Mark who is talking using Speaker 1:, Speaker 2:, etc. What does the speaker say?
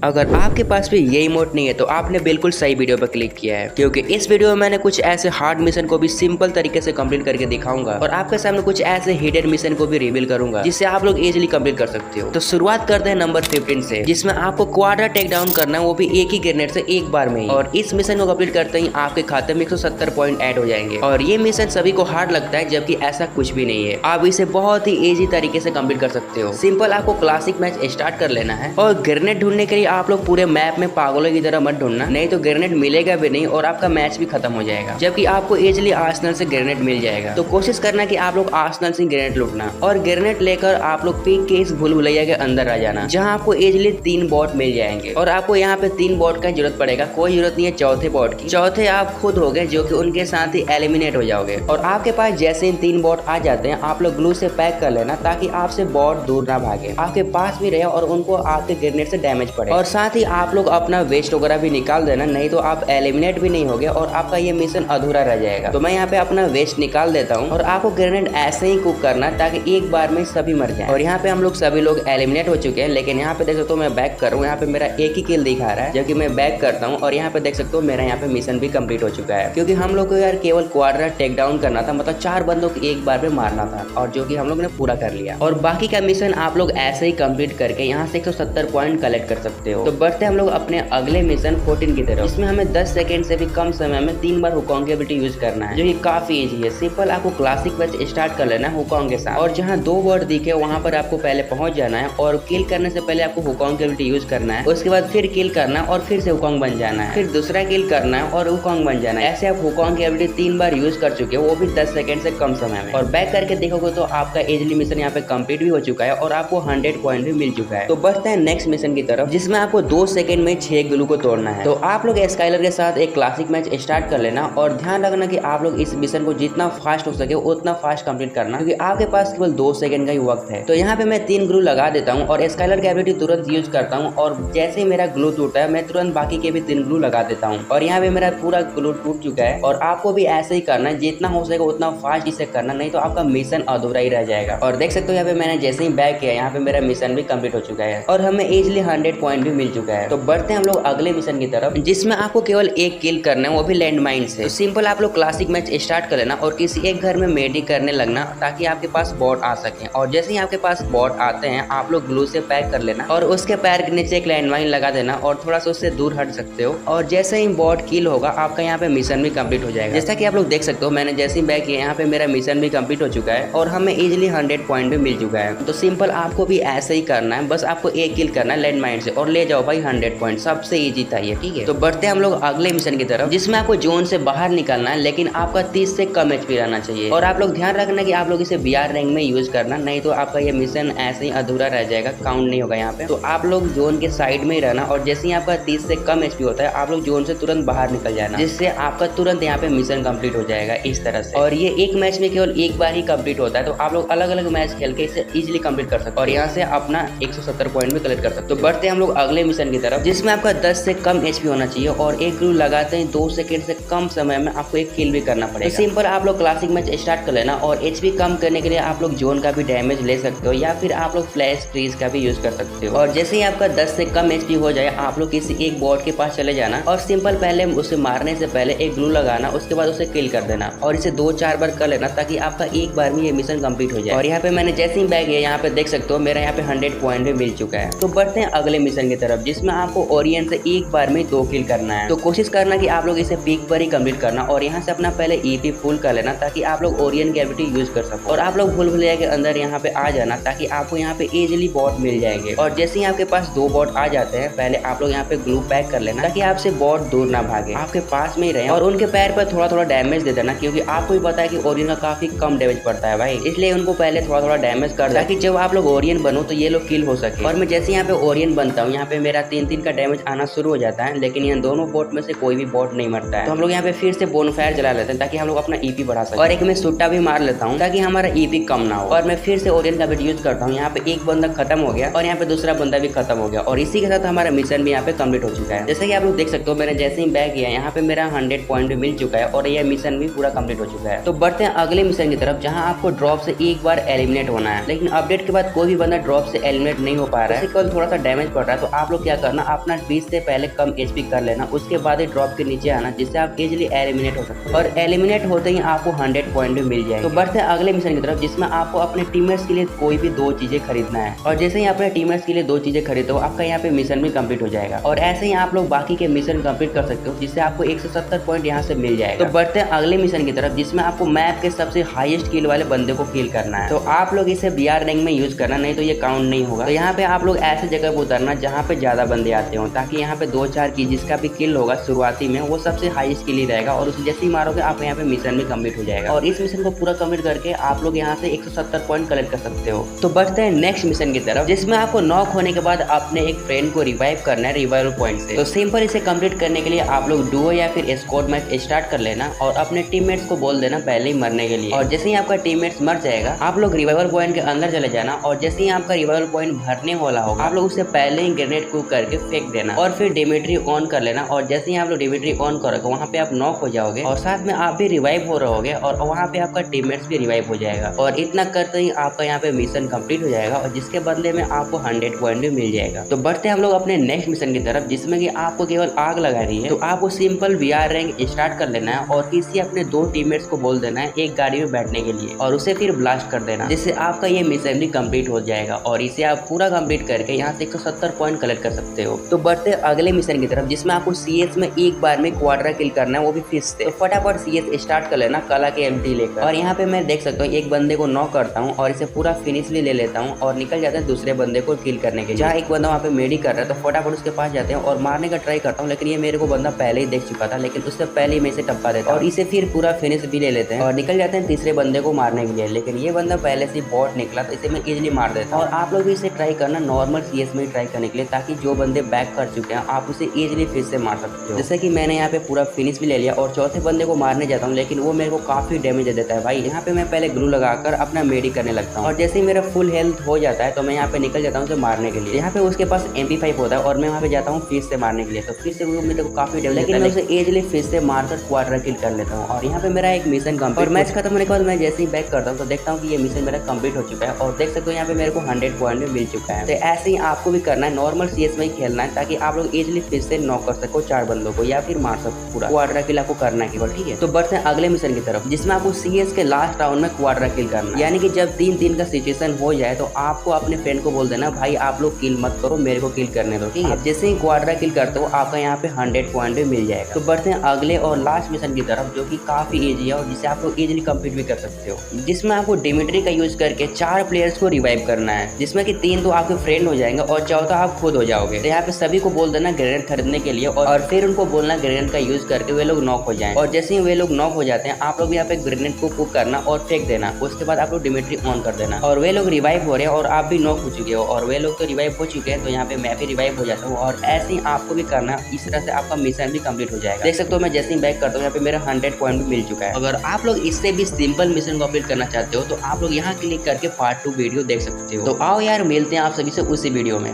Speaker 1: अगर आपके पास भी ये इमोट नहीं है तो आपने बिल्कुल सही वीडियो पर क्लिक किया है, क्योंकि इस वीडियो में मैंने कुछ ऐसे हार्ड मिशन को भी सिंपल तरीके से कंप्लीट करके दिखाऊंगा और आपके सामने कुछ ऐसे हिडन मिशन को भी रिवील करूंगा जिससे आप लोग इजीली कंप्लीट कर सकते हो। तो शुरुआत करते हैं नंबर 15 से, जिसमें आपको क्वाड्रा टेक डाउन करना है, वो भी एक ही ग्रेनेड से एक बार में ही। और इस मिशन को कंप्लीट करते ही आपके खाते में 170 पॉइंट ऐड हो जाएंगे। और ये मिशन सभी को हार्ड लगता है, जबकि ऐसा कुछ भी नहीं है। आप इसे बहुत ही इजी तरीके से कंप्लीट कर सकते हो। सिंपल आपको क्लासिक मैच स्टार्ट कर लेना है और ग्रेनेड ढूंढने के लिए आप लोग पूरे मैप में पागलों की तरह मत ढूंढना, नहीं तो ग्रेनेड मिलेगा भी नहीं और आपका मैच भी खत्म हो जाएगा। जबकि आपको इजीली आर्सेनल से ग्रेनेड मिल जाएगा। तो कोशिश करना कि आप लोग आर्सेनल से ग्रेनेड लूटना और ग्रेनेड लेकर आप लोग पीक के इस भूल भुलैया के अंदर आ जाना, जहाँ आपको इजीली 3 बॉट मिल जाएंगे। और आपको यहाँ पे 3 बॉट का जरूरत पड़ेगा, कोई जरूरत नहीं है चौथे बॉट की। चौथे आप खुद हो गए, जो कि उनके साथ ही एलिमिनेट हो जाओगे। और आपके पास जैसे ही 3 बॉट आ जाते हैं, आप लोग ग्लू से पैक कर लेना ताकि आपसे बॉट दूर ना भागे, आपके पास भी रहे और उनको आपके ग्रेनेड से डैमेज पड़े। और साथ ही आप लोग अपना वेस्ट वगैरह भी निकाल देना, नहीं तो आप एलिमिनेट भी नहीं होगे और आपका ये मिशन अधूरा रह जाएगा। तो मैं यहाँ पे अपना वेस्ट निकाल देता हूँ और आपको ग्रेनेड ऐसे ही कुक करना ताकि एक बार में सभी मर जाए। और यहाँ पे हम लोग सभी लोग एलिमिनेट हो चुके हैं, लेकिन यहाँ पे देख सकते हो मैं बैक कर रहा हूँ। यहाँ पे मेरा एक ही किल दिखा रहा है, जबकि मैं बैक करता हूँ और यहाँ पे देख सकते हो मेरा यहाँ पे मिशन भी कंप्लीट हो चुका है। क्योंकि हम लोग को यार केवल क्वाड्रा टेक डाउन करना था, मतलब 4 बंदों को एक बार में मारना था, और जो कि हम लोग ने पूरा कर लिया। और बाकी का मिशन आप लोग ऐसे ही कंप्लीट करके यहाँ से 170 पॉइंट कलेक्ट कर सकते हो। तो बढ़ते हम लोग अपने अगले मिशन 14 की तरफ, इसमें हमें 10 सेकंड से भी कम समय में 3 बार हुकॉन्ग की एबिलिटी यूज करना है, जो कि काफी इजी है। सिंपल आपको क्लासिक मैच स्टार्ट कर लेना है हुकॉन्ग के साथ, और जहाँ 2 वर्ड दिखे वहाँ पर आपको पहले पहुंच जाना है और किल करने से पहले आपको हुकॉन्ग की एबिलिटी यूज करना है। उसके बाद फिर किल करना और फिर से हुकॉन्ग बन जाना है, फिर दूसरा किल करना है और हुकॉन्ग बन जाना है। ऐसे आप हुकॉन्ग की एबिलिटी 3 बार यूज कर चुके हो, वो भी 10 सेकंड से कम समय में। और बैक करके देखोगे तो आपका इजीली मिशन यहाँ पे कंप्लीट भी हो चुका है और आपको 100 पॉइंट भी मिल चुका है। तो बढ़ते हैं नेक्स्ट मिशन की तरफ, जिसमें आपको 2 सेकंड में 6 ग्लू को तोड़ना है। तो आप लोग स्काइलर के साथ एक क्लासिक मैच स्टार्ट कर लेना और ध्यान रखना कि आप लोग इस मिशन को जितना फास्ट हो सके उतना फास्ट कंप्लीट करना, क्योंकि आपके पास केवल 2 सेकंड का ही वक्त है। तो यहाँ पे मैं 3 ग्लू लगा देता हूँ और स्काइलर की एबिलिटी तुरंत यूज करता हूँ, और जैसे ही मेरा ग्लू टूटा है मैं तुरंत बाकी के भी 3 ग्लू लगा देता हूँ। और यहाँ पे मेरा पूरा ग्लू टूट चुका है। और आपको भी ऐसे ही करना है, जितना हो सके उतना फास्ट इसे करना, नहीं तो आपका मिशन अधूरा ही रह जाएगा। और देख सकते हो यहाँ पे मैंने जैसे ही बैक किया, यहाँ पे मेरा मिशन भी कंप्लीट हो चुका है और हमें इजीली 100 पॉइंट भी मिल चुका है। तो बढ़ते हैं हम लोग अगले मिशन की तरफ, जिसमें आपको केवल एक किल करना है, वो भी लैंड माइन से। तो सिंपल आप लोग क्लासिक मैच स्टार्ट कर लेना और किसी एक घर में मेडी करने लगना ताकि आपके पास बॉट आ सके। और जैसे ही आपके पास बॉट आते हैं, आप लोग ग्लू से पैक कर लेना और उसके पैर के नीचे एक लैंड माइन लगा देना और थोड़ा सा उससे दूर हट सकते हो। और जैसे ही बॉट किल होगा, आपका यहाँ पे मिशन भी कंप्लीट हो जाएगा। जैसा कि आप लोग देख सकते हो, मैंने जैसे ही बैक किया, यहाँ पे मेरा मिशन भी कंप्लीट हो चुका है और हमें इजीली 100 पॉइंट भी मिल चुका है। तो सिंपल आपको भी ऐसे ही करना है, बस आपको एक किल करना है लैंड माइन से और ले जाओ भाई 100 पॉइंट। सबसे इजी था ये, ठीक है। तो बढ़ते हैं हम लोग अगले मिशन की तरफ, जिसमें आपको जोन से बाहर निकलना है, लेकिन आपका 30 से कम एचपी रहना चाहिए। और आप लोग ध्यान रखना कि आप लोग इसे बीआर रैंक में यूज करना, नहीं तो आपका ये मिशन ऐसे ही अधूरा रह जाएगा, काउंट नहीं होगा यहाँ पे। तो आप लोग जोन के साइड में ही रहना और जैसे ही आपका 30 से कम एचपी होता है, आप लोग जोन से तुरंत बाहर निकल जाना, जिससे आपका तुरंत यहाँ पे मिशन कंप्लीट हो जाएगा इस तरह से। और ये एक मैच में केवल एक बार ही कंप्लीट होता है, तो आप लोग अलग अलग मैच खेल के इसे इजीली कंप्लीट कर सकते हो और यहाँ से अपना 170 पॉइंट भी कलेक्ट कर सकते हो। तो बढ़ते हैं हम लोग अगले मिशन की तरफ, जिसमें आपका 10 से कम एचपी होना चाहिए और एक ग्लू लगाते हैं 2 सेकंड से कम समय में आपको एक किल भी करना पड़ेगा। तो सिंपल आप लोग क्लासिक मैच स्टार्ट कर लेना और एचपी कम करने के लिए आप लोग जोन का भी डैमेज ले सकते हो या फिर आप लोग फ्लैश फ्रीज का भी यूज कर सकते हो। और जैसे ही आपका 10 से कम एचपी हो जाए, आप लोग किसी एक बॉट के पास चले जाना और सिंपल पहले उसे मारने से पहले एक ग्लू लगाना, उसके बाद उसे किल कर देना और इसे 2-4 बार कर लेना ताकि आपका एक बार में ये मिशन कंप्लीट हो जाए। और यहाँ पे मैंने जैसे ही बैग है, यहाँ पे देख सकते हो मेरा यहाँ पे 100 पॉइंट भी मिल चुका है। तो बढ़ते हैं अगले मिशन की तरफ, जिसमें आपको ओरियन से एक बार में 2 किल करना है। तो कोशिश करना कि आप लोग इसे पीक पर ही कंप्लीट करना और यहाँ से अपना पहले ईपी फुल कर लेना ताकि आप लोग ओरियन की एबिलिटी यूज कर सको। और आप लोग भूल भुलैया के अंदर यहाँ पे आ जाना ताकि आपको यहाँ पे इजीली बॉट मिल जाएंगे। और जैसे ही आपके पास 2 बॉट आ जाते हैं, पहले आप लोग यहाँ पे ग्लू पैक कर लेना ताकि आपसे बॉट दूर ना भागे, आपके पास में ही रहे। और उनके पैर पर थोड़ा थोड़ा डैमेज दे देना, क्योंकि आपको भी पता है कि ओरियन का काफी कम डैमेज पड़ता है भाई, इसलिए उनको पहले थोड़ा थोड़ा डैमेज कर ताकि जब आप लोग ओरियन बनो तो ये लोग किल हो सके। और मैं जैसे यहाँ पे ओरियन बनता हूँ, यहाँ पे मेरा 3-3 का डैमेज आना शुरू हो जाता है, लेकिन यहाँ दोनों बॉट में से कोई भी बॉट नहीं मरता है। तो हम लोग यहाँ पे फिर से बोनफायर जला लेते हैं ताकि हम लोग अपना ईपी बढ़ा सके। और एक मैं सुट्टा भी मार लेता हूँ ताकि हमारा ईपी कम ना हो। और मैं फिर से ओरियन का बिट यूज करता हूँ। यहाँ पे एक बंदा खत्म हो गया और यहाँ पे दूसरा बंदा भी खत्म हो गया और इसी के साथ हमारा मिशन भी यहाँ पे कंप्लीट हो चुका है। जैसे कि आप लोग देख सकते हो, मैंने जैसे ही बैग किया, यहाँ पे मेरा 100 पॉइंट भी मिल चुका है और यह मिशन भी पूरा कंप्लीट हो चुका है। तो बढ़ते हैं अगले मिशन की तरफ, जहाँ आपको ड्रॉप से एक बार एलिमिनेट होना है। लेकिन अपडेट के बाद कोई भी बंदा ड्रॉप से एलिमिनेट नहीं हो पा रहा है, केवल थोड़ा सा डैमेज पड़ रहा है। तो आप लोग क्या करना, अपना 20 से पहले कम एचपी कर लेना, उसके बाद ही ड्रॉप के नीचे आना, जिससे आप इजिली एलिमिनेट हो सकते हो। और एलिमिनेट होते ही आपको 100 पॉइंट भी मिल जाएंगे। तो बढ़ते हैं अगले मिशन की तरफ, जिसमें आपको अपने टीममेट्स के लिए कोई भी 2 चीजें खरीदना है। और जैसे ही अपने टीममेट्स के लिए 2 चीजें खरीदो, आपका यहाँ पे मिशन भी कंप्लीट हो जाएगा। और ऐसे ही आप लोग बाकी के मिशन कंप्लीट कर सकते हो, जिससे आपको 170 पॉइंट यहाँ से मिल जाएगा। तो बढ़ते हैं अगले मिशन की तरफ, जिसमें आपको मैप के सबसे हाईएस्ट किल वाले बंदे को किल करना है। तो आप लोग इसे बीआर रैंक में यूज करना, नहीं तो ये काउंट नहीं होगा। तो यहाँ पे आप लोग ऐसे जगह पर उतरना जहाँ पे ज्यादा बंदे आते हो, ताकि यहाँ पे 2-4 की जिसका भी किल होगा शुरुआती में, वो सबसे हाईएस्ट किल ही रहेगा। और उसे जैसे ही मारोगे आप यहाँ पे मिशन भी कंप्लीट हो जाएगा। और इस मिशन को पूरा कंप्लीट करके आप लोग यहाँ से 170 पॉइंट कलेक्ट कर सकते हो। तो बढ़ते हैं नेक्स्ट मिशन की तरफ, जिसमें आपको नॉक होने के बाद अपने एक फ्रेंड को रिवाइव करना है रिवाइवल पॉइंट से। तो सिंपल इसे कंप्लीट करने के लिए आप लोग डुओ या फिर स्क्वाड मैच स्टार्ट कर लेना और अपने टीममेट्स को बोल देना पहले ही मरने के लिए। और जैसे ही आपका टीममेट्स मर जाएगा, आप लोग रिवाइवल पॉइंट के अंदर चले जाना और जैसे ही आपका रिवाइवल पॉइंट भरने वाला होगा, आप लोग उससे पहले ही ग्रेनेड को करके फेंक देना और फिर डिमिट्री ऑन कर लेना। और जैसे ही आप लोग डिमिट्री ऑन करोगे, वहाँ पे आप नॉक हो जाओगे और साथ में आप भी रिवाइव हो रहोगे और वहाँ पे आपका टीममेट्स भी रिवाइव हो जाएगा। और इतना करते ही आपका यहाँ पे मिशन कंप्लीट हो जाएगा और जिसके बदले में आपको 100 पॉइंट भी मिल जाएगा। तो बढ़ते हैं हम लोग अपने नेक्स्ट मिशन की तरफ, जिसमें कि आपको केवल आग लगानी है। तो आपको सिंपल वीआर रैंक स्टार्ट कर लेना है और किसी अपने 2 टीममेट्स को बोल देना है एक गाड़ी में बैठने के लिए और उसे फिर ब्लास्ट कर देना, जिससे आपका ये मिशन भी कंप्लीट हो जाएगा। और इसे आप पूरा कंप्लीट करके यहाँ से 170 पॉइंट कलेक्ट कर सकते हो। तो बढ़ते अगले मिशन की तरफ, जिसमें आपको सीएस में एक बार में क्वाड्रा किल करना है, वो भी फिश से। तो फटाफट सीएस स्टार्ट कर लेना कला के एमटी लेकर। और यहाँ पे मैं देख सकता हूँ एक बंदे को नॉक करता हूँ और इसे पूरा फिनिश भी ले लेता हूँ और निकल जाते हैं दूसरे बंदे को किल करने के लिए। जहाँ एक बंदा वहाँ पे मेडी कर रहा है, तो फटाफट उसके पास जाते हैं और मारने का ट्राई करता हूँ, लेकिन ये मेरे को बंदा पहले ही देख चुका था, लेकिन उससे पहले ही मैं इसे टप्पा देता हूँ और इसे फिर पूरा फिनिश भी ले लेते हैं और निकल जाते हैं तीसरे बंदे को मारने के लिए। लेकिन ये बंदा पहले से बॉट निकला, तो इसे मैं इजिली मार देता हूँ। और आप लोग भी इसे ट्राई करना नॉर्मल सीएस में ट्राई करने के लिए, ताकि जो बंदे बैक कर चुके हैं आप उसे इजिली फिर से मार सकते हो। जैसे कि मैंने यहाँ पे पूरा फिनिश भी ले लिया और चौथे बंदे को मारने जाता हूँ, लेकिन वो मेरे को काफी डैमेज दे देता है भाई। यहाँ पे मैं पहले ग्लू लगाकर अपना मेडी करने लगता हूँ और जैसे ही मेरा फुल हेल्थ हो जाता है, तो मैं यहाँ पे निकल जाता हूँ उसे मारने के लिए। यहाँ पे उसके पास MP5 होता है और मैं वहाँ पे जाता हूँ फिर से मारने के लिए। तो फिर से वो मेरे को काफी डैमेज, लेकिन मैं उसे इजिली फिर से मारकर क्वाड्रा किल कर लेता हूँ। और यहाँ पे मेरा एक मिशन कंप्लीट। और मैच खत्म होने के बाद मैं जैसे ही बैक करता हूँ, तो देखता हूँ कि ये मिशन मेरा कंप्लीट हो चुका है और देख सकते हो यहाँ पे मेरे को 100 पॉइंट भी मिल चुका है। तो ऐसे ही आपको भी करना है, नॉर्मल सीएस में ही खेलना है, ताकि आप लोग इजिली फिर से नॉक कर सको 4 बंदों को या फिर मार सको पूरा क्वाड्रा किल आपको करना है केवल, ठीक है। तो बढ़ते हैं अगले मिशन की तरफ, जिसमें आपको सीएस के लास्ट राउंड में क्वाड्रा किल करना है। यानी कि जब 3-3 का सिचुएशन हो जाए, तो आपको अपने फ्रेंड को बोल देना भाई आप लोग किल मत करो, मेरे को किल करने दो, ठीक है। जैसे ही क्वाड्रा किल करते हो, आपका यहाँ पे 100 पॉइंट भी मिल जाएगा। तो बढ़ते हैं अगले और लास्ट मिशन की तरफ, जो कि काफी इजी है और जिसे आप लोग इजिली कंप्लीट भी कर सकते हो, जिसमें आपको डिमिट्री का यूज करके 4 प्लेयर्स को रिवाइव करना है, जिसमें कि 3 तो आपके फ्रेंड हो जाएंगे और चौथा आप खुद हो जाओगे। तो यहाँ पे सभी को बोल देना ग्रेनेड खरीदने के लिए और फिर उनको बोलना ग्रेनेड का यूज करके वे लोग नॉक हो जाएं। और जैसे ही वे लोग नॉक हो जाते हैं, आप लोग यहाँ पे ग्रेनेड को कुक करना और फेंक देना। उसके बाद आप लोग डिमिट्री ऑन कर देना और वे लोग रिवाइव हो रहे हैं और आप भी नॉक हो चुके हो और वे लोग तो रिवाइव हो चुके हैं, तो यहाँ पे मैं भी रिवाइव हो जाता हूँ। और ऐसे ही आपको भी करना, इस तरह से आपका मिशन भी कंप्लीट हो जाएगा। देख सकते हो मैं जैसे ही बैक करता हूँ, यहाँ पे मेरा 100 पॉइंट भी मिल चुका है। अगर आप लोग इससे भी सिंपल मिशन कंप्लीट करना चाहते हो, तो आप लोग यहाँ क्लिक करके पार्ट 2 वीडियो देख सकते हो। तो आओ यार मिलते हैं आप सभी से उसी वीडियो में।